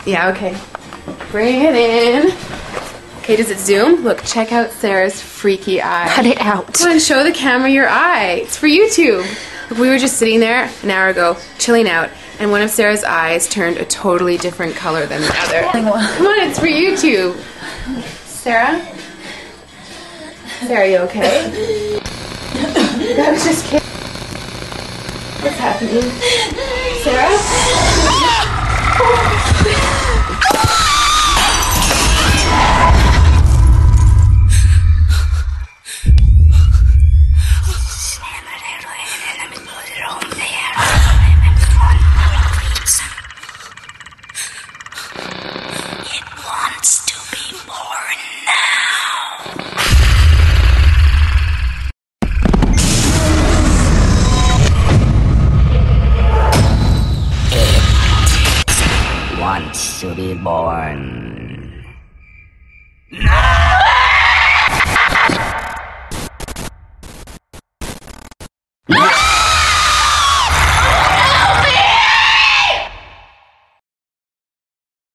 Yeah, okay. Bring it in. Okay, does it zoom? Look, check out Sarah's freaky eye. Cut it out. Come on, show the camera your eye. It's for YouTube. Look, we were just sitting there an hour ago, chilling out, and one of Sarah's eyes turned a totally different color than the other. Come on, it's for YouTube. Sarah? Sarah, you okay? That was just kidding. What's happening? Sarah? Wants to be born